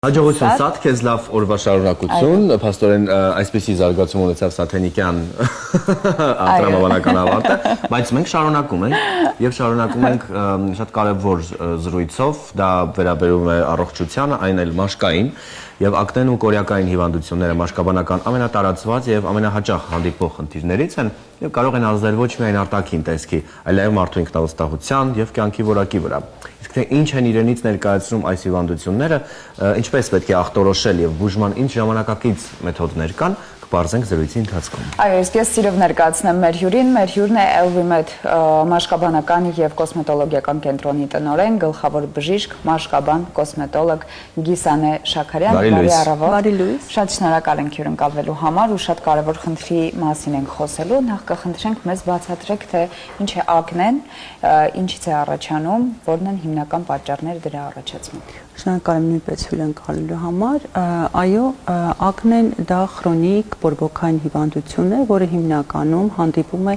Հաջողություն Սաթ, քեզ լավ օրվա շարունակություն, փաստորեն այսպիսի զարգացում ունեցավ Սաթենիկյան տրամաբանական ավարտը, բայց մենք շարունակում ենք եւ շարունակում ենք շատ կարեւոր զրույցով, դա վերաբերում է առողջությանը, այն էլ մաշկային եւ ակնեն ու կորիակային հիվանդությունները մաշկաբանական ամենատարածված եւ ամենահաճախ հանդիպող խնդիրներից են եւ կարող են ազդել ոչ միայն արտաքին տեսքի, այլև մարդու ինքնավստահության եւ կյանքի որակի վրա։ Իսկ թե ինչ են իրենից ներկայացնում այս հիվանդությունները, ինչպես պետք է ախտորոշել եւ բուժման ինչ ժամանակակից մեթոդներ կան, կբարձենք զրույցի ընթացքում։ Այո, իսկ ես սիրով ներկայացնեմ մեր հյուրին, մեր հյուրն է Elvimed մաշկաբանական եւ կոսմետոլոգիական կենտրոնի տնօրեն, գլխավոր բժիշկ, մաշկաբան, կոսմետոլոգ Գիսանե Շաքարյան։ Բարի առավոտ։ Բարի լույս։ Շատ շնորհակալ ենք հյուրն կալվելու համար ու շատ կարեւոր խնդրի մասին ենք խոսելու։ Նախ կխնդրենք մեզ բացատրեք, թե ինչ է ակնեն, ինչից է առաջանում, որն են հիմնական պատճառները դրա առաջացման։ Շնորհակալ եմ նույնպես հյուրն կալելու համար։ Այո, ակնեն դա քրոնիկ բորբոքային հիվանդություն է, որը հիմնականում հանդիպում է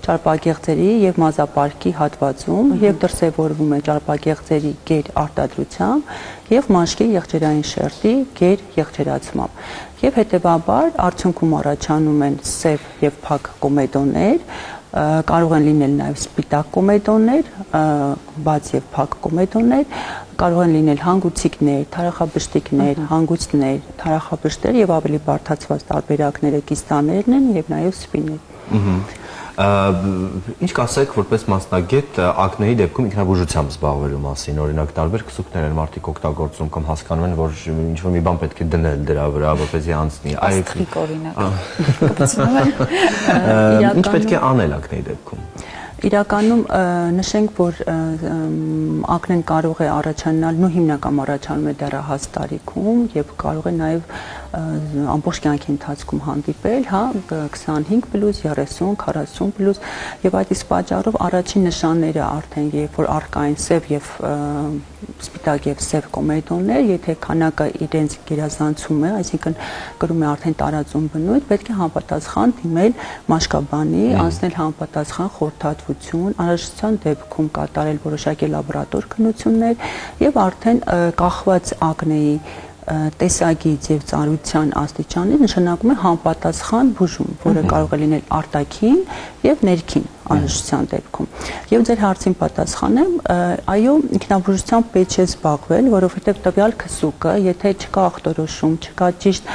ճարպագեղձերի եւ մազապարքի հատվածում եւ դրսեւորվում է ճարպագեղձերի գեր արտադրությամբ եւ մաշկի եղջերային շերտի գեր եղջերացմամբ։ Եվ հետեւաբար արդյունքում առաջանում են սև եւ փակ կոմեդոներ, կարող են լինել նաեւ սպիտակ կոմեդոներ, բաց եւ փակ կոմեդոներ, կարող են լինել հանգուցիկներ, թարախաբշտիկներ, հանգույցներ, թարախաբշտեր եւ ավելի բարդացված տարբերակները կիստաներն են եւ նաեւ սպիներ։ Ինչ կասեք որպես մասնագետ ակնեի դեպքում ինքնաբուժությամբ զբաղվելու մասին, օրինակ տարբեր քսուկներ են մարդիկ օգտագործում կամ հասկանում են, որ ինչ-որ մի բան պետք է դնել դրա վրա, որպեսզի անցնի։ Աստղիկ օրինակ։ Ինչ պետք է անել ակնեի դեպքում։ Իրականում նշենք, որ ակնեն կարող է առաջանալ, հիմնական առաջանում է դեռահաս տարիքում եւ կարող է նաեւ ամբողջ կյանքի ընթացքում հանդիպել, 25+, 30, 40+, եւ այդ իսկ պատճառով առաջին նշանները արդեն երբ որ առկա են սև եւ սպիտակ եւ սև կոմեդոներ, եթե քանակը իրենց գերազանցում է, այսինքն կրում է արդեն տարածում բնույթ, պետք է համապատասխան դիմել մաշկաբանի, անցնել համապատասխան խորհրդատվություն, անհրաժեշտության դեպքում կատարել որոշակի լաբորատոր քննություններ եւ արդեն կախված ակնեի տեսակից եւ ծանրության աստիճանից նշանակում է համապատասխան բուժում, որը կարող է լինել արտաքին եւ ներքին անհրաժեշտության դեպքում։ Եվ ձեր հարցին պատասխանեմ, այո, ինքնաբուժությամբ պետք է զբաղվել, որովհետեւ տվյալ քսուկը, եթե չկա ախտորոշում, չկա ճիշտ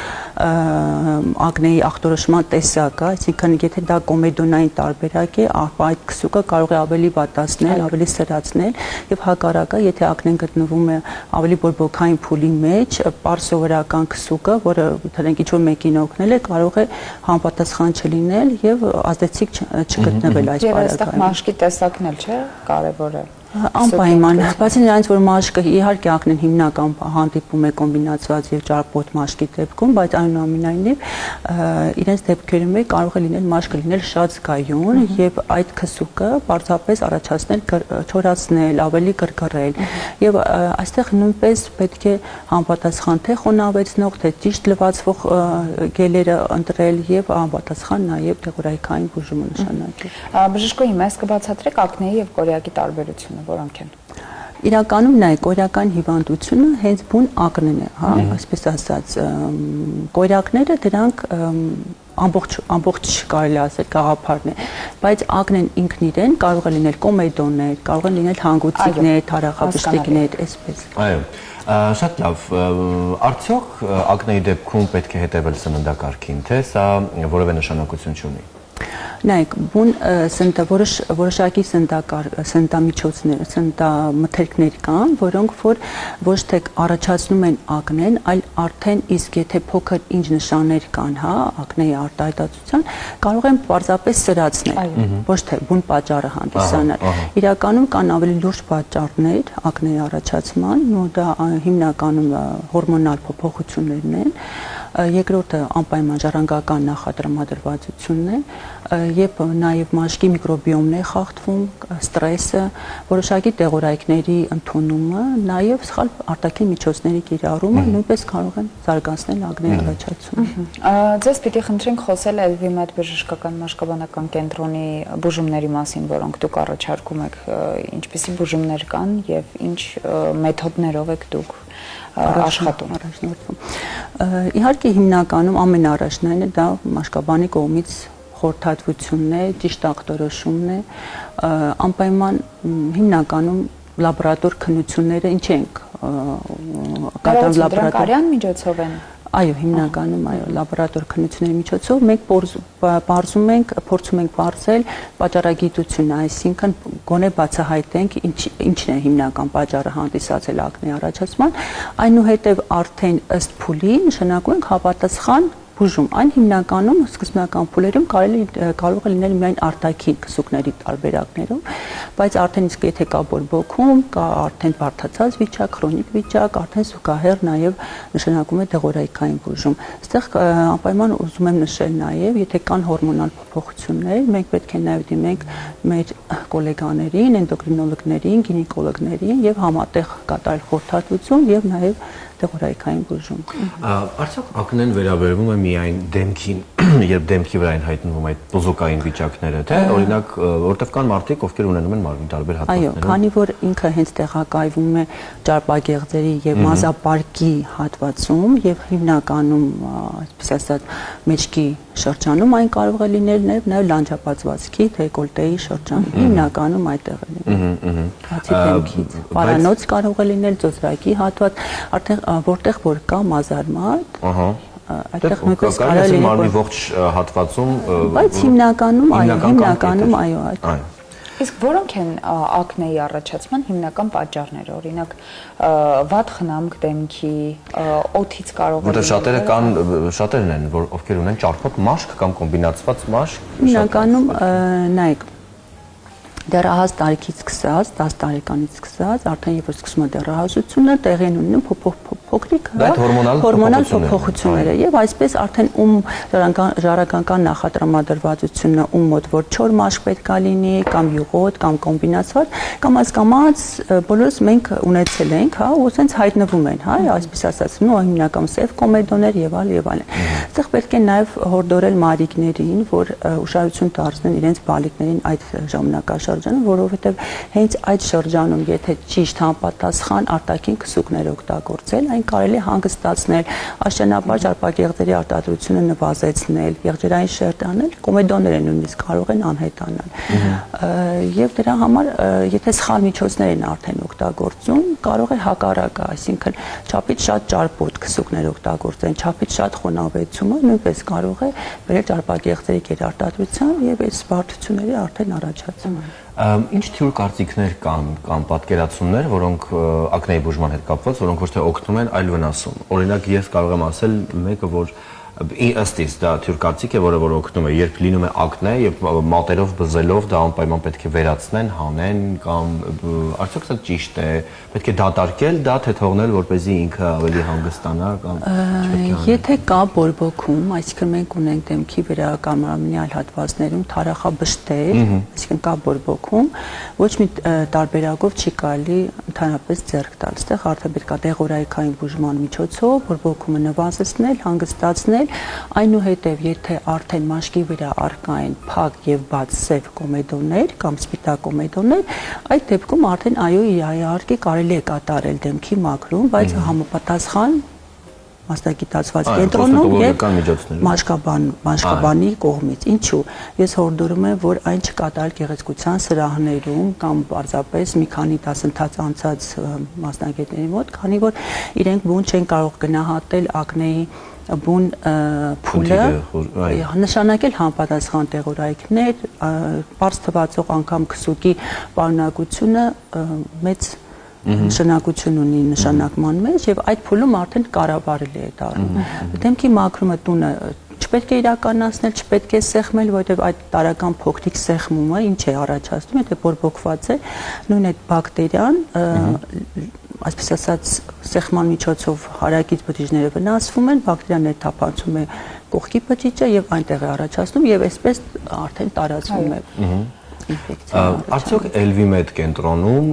ակնեի ախտորոշման տեսակը, այսինքն եթե դա կոմեդոնային տարբերակ է, այդ քսուկը կարող է ավելի վատացնել, ավելի սրացնել եւ հակառակը, եթե ակնեն գտնվում է ավելի բորբոքային փուլի մեջ, պարսովորական քսուկը, որը թերենք ինչ-որ մեկին օգնել է, կարող է համապատասխան չլինել եւ ազդեցիկ չգտնվել այս Եվ այստեղ մաշկի տեսակն էլ չէ, կարևոր է։ Անպայման, բացի նրանից, որ մաշկը իհարկե ակնեն հիմնական հանդիպում է կոմբինացված եւ ճարպոտ մաշկի դեպքում, բայց այնուամենայնիվ իրենց դեպքերում կարող է լինել մաշկը լինել շատ զգայուն եւ այդ քսուկը պարզապես առաջացնել չորացնել, ավելի գրգռել եւ այստեղ նույնպես պետք է համապատասխան թե խոնավեցնող, թե ճիշտ լվացվող գելերը ընտրել եւ համապատասխան նաեւ դեղորայքային բուժումը նշանակել։ Բժշկուհի, մեզ կբացատրեք ակնեի եւ կորիակի տարբերությունը, որոնք են։ Իրականում նայ կորիակային հիվանդությունը հենց բուն ակնեն է, այսպես ասած, կորիակները դրանք ամբողջ կարելի ասել գաղափարն է, բայց ակնեն ինքն իրեն կարող է լինել կոմեդոներ, կարող են լինել հանգուցիկներ, թարախաբշտիկներ, այսպես։ Այո, շատ լավ, արդյոք ակնեի դեպքում պետք է հետևել սննդակարգին, թե սա որևէ նշանակություն չունի։ Նայեք, բուն որոշակի սննդամիջոցներ, սննդամթերքներ կան, որոնք որ ոչ թե առաջացնում են ակնեն, այլ արդեն իսկ եթե փոքր ինչ նշաններ կան, ակնեի արտահայտվածության, կարող են պարզապես սրացնել, ոչ թե բուն պատճառը հանդիսանալ։ Իրականում կան ավելի լուրջ պատճառներ ակնեի առաջացման, ու դա հիմնականում հորմոնալ փոփոխություններն են։ Երկրորդը անպայման ժառանգական նախատրամադրվածությունն է եւ նաեւ մաշկի միկրոբիոմն է խախտվում, ստրեսը, որոշակի դեղորայքների ընդունումը, նաեւ սխալ արտաքին միջոցների կիրառումը նույնպես կարող են զարգացնել ակնեի առաջացումը։ Ձեզ պիտի խնդրենք խոսել Elvimed բժշկական մաշկաբանական կենտրոնի բուժումների մասին, որոնք դուք առաջարկում եք, ինչպիսի բուժումներ կան եւ ինչ մեթոդներով եք դուք աշխատում։ Իհարկե հիմնականում ամենաառաջնայինը դա մաշկաբանի կողմից խորհրդատվությունն է, ճիշտ ախտորոշումն է, անպայման հիմնականում լաբորատոր քննությունները ինչ ենք կատարում լաբորատորիան միջոցով են։ Այո, հիմնականում այո, լաբորատոր քննությունների միջոցով մենք փորձում ենք բարձել պատճառագիտությունը, այսինքն գոնե բացահայտենք ինչն է հիմնական պատճառը հանդիսացել ակնեի առաջացման, այնուհետև արդեն ըստ փուլի նշանակում ենք համապատասխան բուժում։ Այն հիմնականում սկզբնական փուլերում կարող է լինել միայն արտաքին քսուկների տարբերակներում, բայց արդեն իսկ եթե կա բորբոքում, կա արդեն բարդացած վիճակ, քրոնիկ վիճակ, արդեն զուգահեռ նաև նշանակում է դեղորայքային բուժում։ Այստեղ անպայման ուզում եմ նշել նաև, եթե կան հորմոնալ փոփոխություններ, մենք պետք է նաև դիմենք մեր գոլեգաներին, էնդոկրինոլոգներին, գինեկոլոգներին եւ համատեղ կատարել խորհրդատվություն եւ նաև դեղորայքային բուժում։ Արդյոք ակնեն վերաբերվում է միայն դեմքին, երբ դեմքի վրա են հայտնվում այդ բոզոկային վիճակները, թե օրինակ որտեղ կան մարդիկ, ովքեր ունենում են մարմնի տարբեր հատվածներ։ Այո, քանի որ ինքը հենց տեղակայվում է ճարպագեղձերի եւ մազապարկի հատվածում եւ հիմնականում, այսպես ասած, մեջքի շրջանում այն կարող է լինել նաեւ լանջապացվածքի, դեկոլտեի շրջանում, հիմնականում այդտեղ է լինում։ Բացի դեմքից, պարանոց կարող է լինել, ծոծրակի հատված, արդեն որտեղ որ կա մազարմատ, այդտեղ նույնպես կարող է լինել մարմնի ողջ հատվածում, բայց հիմնականում այո, այդտեղ։ Իսկ որոնք են ակնեի առաջացման հիմնական պատճառները, օրինակ վատ խնամք դեմքի, օդից կարող է որտեղ շատերն են, ովքեր ունեն ճարպոտ մաշկ կամ կոմբինացված մաշկ։ Հիմնականում նայեք դեռահաս տարիքից սկսած, 10 տարեկանից սկսած, արդեն երբ սկսում է դեռահասությունը, տեղի են ունենում փոքրիկ հորմոնալ փոփոխությունները եւ այսպես արդեն ժառանգական նախատրամադրվածությունը մոտ որ չոր մաշկ պետք է լինի կամ յուղոտ կամ կոմբինացված կամ ասկամած բոլորս մենք ունեցել ենք, հա, ու ասենց հայտնվում են, հա, այսպես ասած, նո հիմնական սև կոմեդոներ եւ այլն։ Այստեղ պետք է նաեւ հորդորել մարիկներին, որ ուշադրություն դարձնեն իրենց բալիկներին այդ ժամանակաշրջանը, որովհետեւ հենց այդ շրջանում, եթե ճիշտ համապատասխան արտաքին քսուկներ օգտագործել, այն կարելի է հանգստացնել, աշճանաբար ճարպագեղձերի արտադրությունը նվազեցնել, եղջերային շերտ անել, կոմեդոները նույնիսկ կարող են անհետանալ։ Եվ դրա համար, եթե սխալ միջոցներ են արդեն օգտագործում, կարող է հակառակը, այսինքն չափից շատ ճարպոտ քսուկներ օգտագործեն, չափից շատ խոնավեցումը նույնպես կարող է բերել ճարպագեղձերի գերարտադրության եւ այս բարդությունների արդեն առաջացում։ Ինչ թյուր կարծիքներ կամ պատկերացումներ, որոնք ակնեի բուժման հետ կապված, որոնք ոչ թե օգնում են, այլ վնասում։ Օրինակ ես կարող եմ ասել մեկը, որ ըստ իս դա թյուր կարծիք է, որը օգնում է, երբ լինում է ակնե եւ մատերով բզելով դա անպայման պետք է վերացնեն, հանեն կամ արդյոք դա ճիշտ է, պետք է դատարկել դա, թե թողնել, որպեսզի ինքը ավելի հանգստանա կամ չպետք է անել։ Եթե կա բորբոքում, այսինքն մենք ունենք դեմքի վրա կամ մարմնի այլ հատվածներում թարախաբշտեր, այսինքն կա բորբոքում, ոչ մի տարբերակով չի կարելի ընդհանրապես ձեռք տալ։ Այստեղ արդեն պետք է դեղորայքային բուժման միջոցով բորբոքումը նվազեցնել, հանգստացնել, այնուհետև եթե արդեն մաշկի վրա առկա են փակ եւ բաց սև կոմեդոներ կամ սպիտակ կոմեդոներ, այդ դեպքում արդեն այո իհարկե կարելի է կատարել դեմքի մաքրում, բայց համապատասխան մասնագիտացված կենտրոնում եւ մաշկաբանի կողմից։ Ինչու՞։ Ես հորդորում եմ, որ այն չկատարել գեղեցկության սրահներում կամ պարզապես մի քանի դասընթաց անցած մասնագետների մոտ, քանի որ իրենք բուն չեն կարող գնահատել ակնեի բուն փուլը, նշանակել համապատասխան դեղորայքներ, բարձ թվացող անգամ քսուկի պարունակությունը մեծ նշանակություն ունի նշանակման մեջ եւ այդ փուլում արդեն կառավարելի է դառնում։ Դեմքի մաքրումը տունը չպետք է իրականացնել, չպետք է սեղմել, որովհետեւ այդ տարական փոքրիկ սեղմումը ինչ է առաջացնում, եթե բորբոքված է, նույն այդ բակտերիան այսպես ասած սեղման միջոցով հարակից բջիջները վնասվում են, բակտերիան ներթափանցում է կողքի բջիջը եւ այնտեղ է առաջացնում եւ այսպես արդեն տարածվում է ինֆեկցիա։ Արդյոք Elvimed կենտրոնում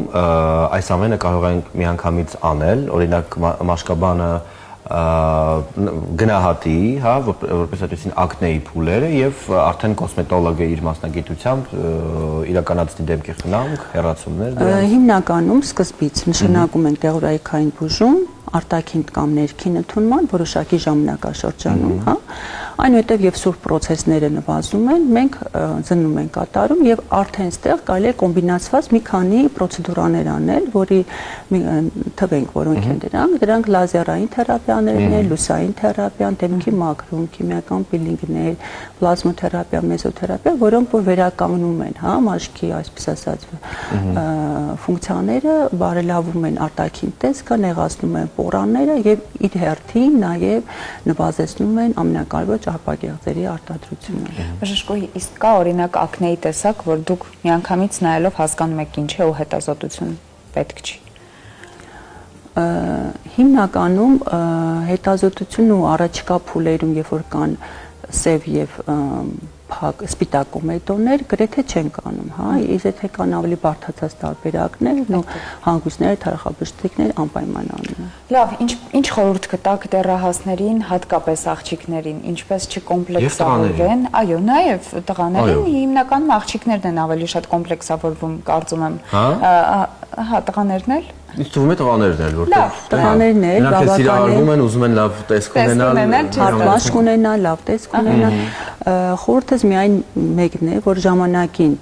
այս ամենը կարող ենք միանգամից անել, օրինակ մաշկաբանը գնահատի, հա, որպես այդպեսին ակնեի փուլերը եւ արդեն կոսմետոլոգը իր մասնագիտությամբ իրականացնի դեմքի խնամք, հեռացումներ։ Հիմնականում սկզբից նշանակում ենք դեղորայքային բուժում, արտաքին կամ ներքին ընդունման որոշակի ժամանակաշրջանում, հա։ Այնուհետև եւ սուրբ process-ները նվազում են, մենք զննում ենք կատարում եւ արդեն այստեղ կարելի է կոմբինացված մի քանի պրոցեդուրաներ անել, որի թվենք որոնք են դրանք լազերային թերապիաներն են, լուսային թերապիան, դեմքի մաքրում, քիմիական պիլինգներ, պլազմոթերապիա, մեզոթերապիա, որոնք որ վերականգնում են, հա, մաշկի, այսպես ասած, ֆունկցիաները, բարելավում են արտաքին տեսքը, նեղացնում են պորանները եւ իր հերթին նաեւ նվազեցնում են ամենակարևոր ճարպագեղձերի արտադրությունը։ Բժշկուհի, իսկ կա օրինակ ակնեի տեսակ, որ դուք միանգամից նայելով հասկանում եք ինչ է ու հետազոտություն պետք չի։ Հիմնականում հետազոտությունն ու առաջիկա փուլերում, երբ որ կան սև եւ սպիտակ կոմետոներ գրեթե չեն կանում, հա, իսկ եթե կան ավելի բարդացած տարբերակներ, նո հանգույցները, թարախաբշտիկներ անպայման անում։ Լավ, ինչ խորհուրդ կտաք դեռահասներին, հատկապես աղջիկներին, ինչպես չկոմպլեքսավորվեն, այո, նաև տղաներին, հիմնականում աղջիկներն են ավելի շատ կոմպլեքսավորվում, կարծում եմ։ Հա, տղաներն էլ։ Ինչ թվում է տղաներն էլ, որտեղ տղաներն էլ բավականին սիրահարվում են, ուզում են լավ տեսք ունենալ, մաշկ ունենալ, լավ տեսք ունենալ։ Խորհուրդս միայն մեկն է, որ ժամանակին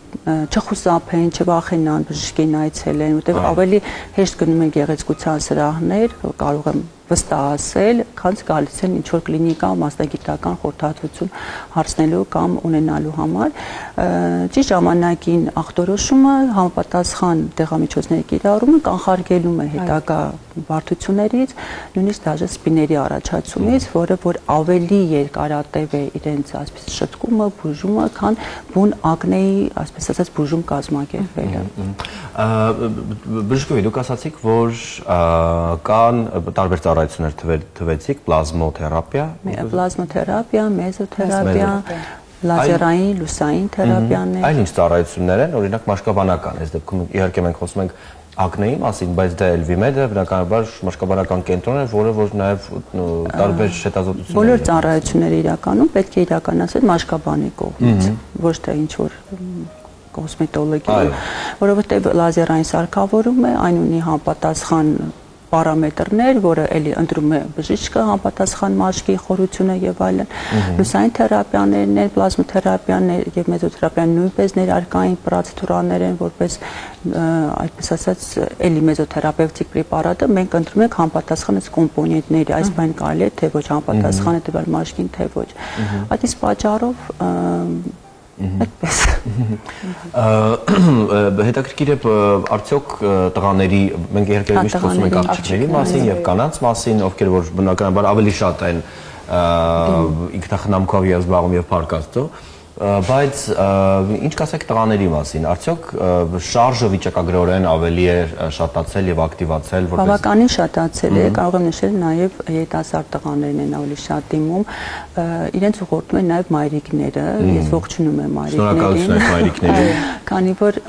չխուսափեն, չվախենան բժշկին այցելեն, որտեղ ավելի հեշտ գնում են գեղեցկության սրահներ, կարող եմ վստահ ասել, քանց գալիս են ինչ որ կլինիկա մասնագիտական խորհրդատվություն հարցնելու կամ ունենալու համար։ Ճիշտ ժամանակին ախտորոշումը, համապատասխան դեղամիջոցների կիրառումը կանխարգելում է հետագա բարդություններից, նույնիսկ դաժե սպիների առաջացումից, որը որ ավելի երկարատև է իրենց այսպես շտկումը, բուժումը, քան բուն ակնեի, այսպես ասած, բուժում կազմակերպելը։ Բժշկուհի, դուք ասացիք, որ կան տարբեր ծառայություններ թվեցիք, պլազմոթերապիա, մեզոթերապիա, լազերային, լուսային թերապիաներ։ Այլ ինչ ծառայություններ են, օրինակ մաշկաբանական, այս դեպքում իհարկե մենք խոսում ենք ակնեի մասին, բայց դա Elvimed-ը բնականաբար մաշկաբանական կենտրոն է, որը որ նաև տարբեր հետազոտություններ։ Բոլոր ծառայությունները իրականում պետք է իրականացնել մաշկաբանի կողմից, ոչ թե ինչ որ կոսմետոլոգիա, որովհետև լազերային սարքավորում է, այն ունի համապատասխան պարամետրներ, որը էլի ընտրում է բժիշկը համապատասխան մաշկի խորությունը եւ այլն։ Լուսային թերապիաներն են, պլազմոթերապիան եւ մեզոթերապիան նույնպես ներարկային պրոցեդուրաներ են, որպես այդպես ասած էլի մեզոթերապևտիկ պրեպարատը մենք ընտրում ենք համապատասխան այս կոմպոնենտների, այս բան կարելի է թե ոչ համապատասխան է տվել մաշկին, թե ոչ։ Այդ իսկ պատճառով այդպես։ Հետաքրքիր է արդյոք տղաների, մենք իհարկե միշտ խոսում ենք աղջիկների մասին եւ կանանց մասին, ովքեր որ բնականաբար ավելի շատ են ինքնախնամքով եւ զբաղվում եւ փարկաստո, բայց ինչ կասեք տղաների մասին, արդյոք շարժը վիճակագրորեն ավելի է շատացել եւ ակտիվացել, որպես բավականին շատացել է, կարող եմ նշել նաեւ երիտասարդ տղաներն են ավելի շատ դիմում, իրենց ուղղորդում են նաեւ մայրիկները, ես ողջունում եմ մայրիկներին, քանի որ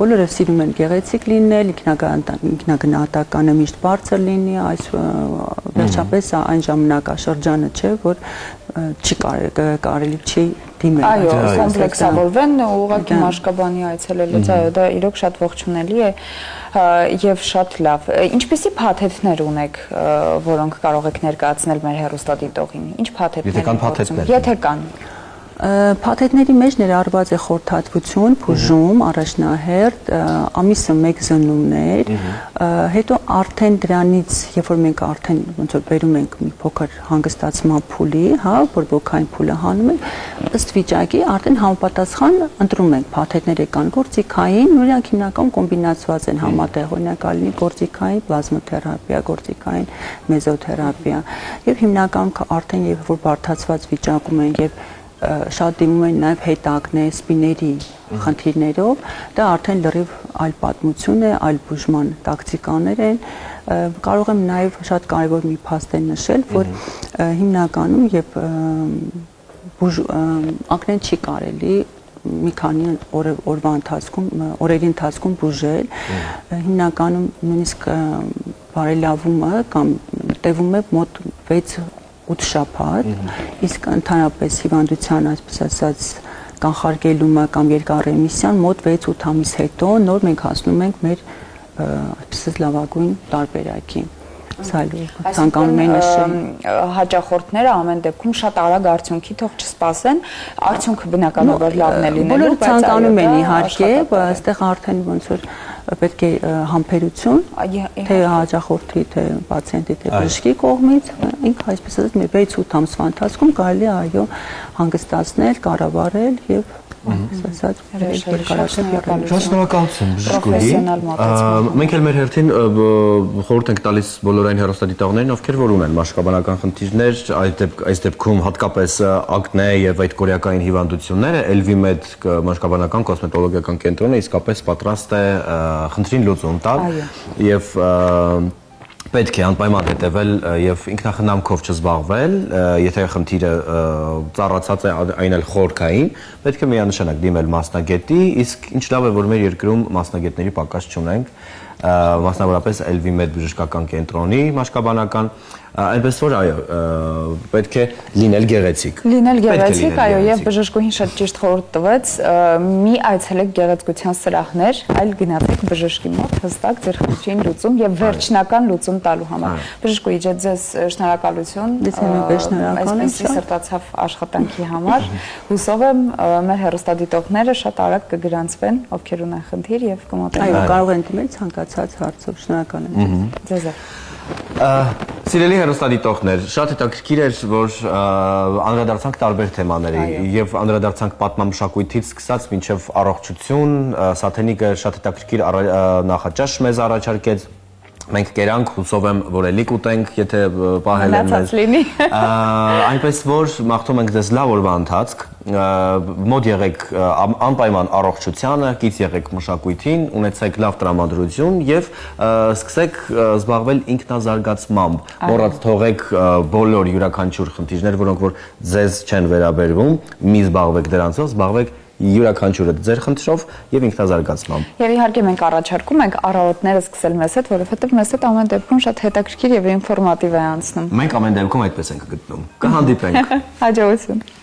բոլորը սիրում են գեղեցիկ լինել, ինքնագնահատականը միշտ բարձր լինի, այս վերջապես այն ժամանակաշրջանը չէ, որ չի կարելի չի դիմել։ Այո, կոմպլեքսավորվեն ուղղակի մաշկաբանի այցելելուց, այո, դա իրոք շատ ողջունելի է եւ շատ լավ։ Ինչպիսի փաթեթներ ունեք, որոնք կարող եք ներկայացնել մեր հեռուստադիտողին։ Ինչ փաթեթներ։ Եթե կան փաթեթներ։ Եթե կան։ Փաթեթների մեջ ներառված է խորհրդատվություն, բուժում, առաջնահերթ, ամիսը 1 զննումներ, հետո արդեն դրանից, երբ որ մենք արդեն ոնց որ բերում ենք մի փոքր հանգստացման փուլի, հա, բորբոքային փուլը հանում ենք, ըստ վիճակի արդեն համապատասխան ընտրում ենք փաթեթները կան գործիքային, նրանք հիմնականում կոմբինացված են համատեղ, օրինակ ալինի գործիքային պլազմոթերապիա, գործիքային մեզոթերապիա, եւ հիմնականում արդեն երբ որ բարդացված վիճակում են եւ շատ դիմում են նաև հետակնե սպիների խնդիրներով, դա արդեն լրիվ այլ պատմություն է, այլ բուժման տակտիկաներ են, կարող եմ նաև շատ կարևոր մի փաստ նշել, որ հիմնականում երբ ակնեն չի կարելի մի քանի օրվա ընթացքում, օրերի ընթացքում բուժել, հիմնականում նույնիսկ բարելավումը կամ տևում է մոտ 6-8 շաբաթ, իսկ ընդհանրապես հիվանդության, այսպես ասած, կանխարգելումը կամ երկար ռեմիսիան մոտ 6-8 ամիս հետո նոր մենք հասնում ենք մեր այսպես լավագույն տարբերակի։ սայլու ցանկանում են նշել։ Հաճախորդները ամեն դեպքում շատ արագ արդյունքի թող չսպասեն, արդյունքը բնականաբար լավն է լինելու, բոլորը ցանկանում են իհարկե, բայց այստեղ արդեն ոնց որ պետք է համբերություն, թե հաճախորդի, թե պացիենտի, թե բժշկի կողմից, ինքը այսպես ասած 6-8 ամսվա ընթացքում կարելի է այո հանգստացնել, կառավարել եւ ասած շնորհակալություն բժշկուհի։ Մենք էլ մեր հերթին խորհուրդ ենք տալիս բոլոր այն հեռուստադիտողներին, ովքեր որ ունեն մաշկաբանական խնդիրներ, այս դեպքում հատկապես ակնե եւ այդ կորեակային հիվանդությունները, Elvimed մաշկաբանական կոսմետոլոգիական կենտրոնը իսկապես պատրաստ է խնդրին լուծում տալ եւ պետք է անպայման հետևել եւ ինքնախնամքով չզբաղվել, եթե խնդիրը ծառացած է այն էլ խորքային, պետք է միանշանակ դիմել մասնագետի, իսկ ինչ լավ է որ մեր երկրում մասնագետների պակաս չունենք, մասնավորապես Elvimed բժշկական կենտրոնի մաշկաբանական, այնպես որ այո, պետք է լինել գեղեցիկ։ Լինել գեղեցիկ, այո, եւ բժշկուհին շատ ճիշտ խորհուրդ տվեց, մի այցելեք գեղեցկության սրահներ, այլ գնացեք բժշկի մոտ հստակ ձեր խնդրին լուծում եւ վերջնական լուծում տալու համար։ Բժշկուհի ջան, ձեզ շնորհակալություն։ Այսպեսի սրտացավ աշխատանքի համար։ Հուսով եմ մեր հեռուստադիտողները շատ արագ կգրանցվեն, ովքեր ունեն խնդիր եւ կմոտենան։ Այո, կարող են դիմել ցանկացած հարցով, շնորհակալ եմ։ Ձեզ։ Սիրելի հեռուստադիտողներ, շատ հետաքրքիր էր, որ անդրադարձանք տարբեր թեմաների եւ անդրադարձանք պատմամշակույթից սկսած մինչեւ առողջություն, Սաթենիկը շատ հետաքրքիր նախաճաշ մեզ առաջարկեց։ Մենք կերանք, հուսով եմ, որ էլի կուտենք, եթե պահել են մեզ։ Այնպես որ մաղթում ենք ձեզ լավ օրվա ընթացք, մոտ եղեք անպայման առողջությանը, կից եղեք մշակույթին, ունեցեք լավ տրամադրություն եւ սկսեք զբաղվել ինքնազարգացմամբ։ Մոռաց թողեք բոլոր յուրաքանչյուր խնդիրներ, որոնք որ ձեզ չեն վերաբերվում, մի զբաղվեք դրանցով, զբաղվեք յուրաքանչյուրը ձեր խնդրով եւ ինքնազարգացմամբ։ Եվ իհարկե մենք առաջարկում ենք առավոտները սկսել մեզ հետ, որովհետեւ մեզ հետ ամեն դեպքում շատ հետաքրքիր եւ ինֆորմատիվ է անցնում։ Մենք ամեն դեպքում այդպես ենք գտնում։ Կհանդիպենք։ Հաջողություն։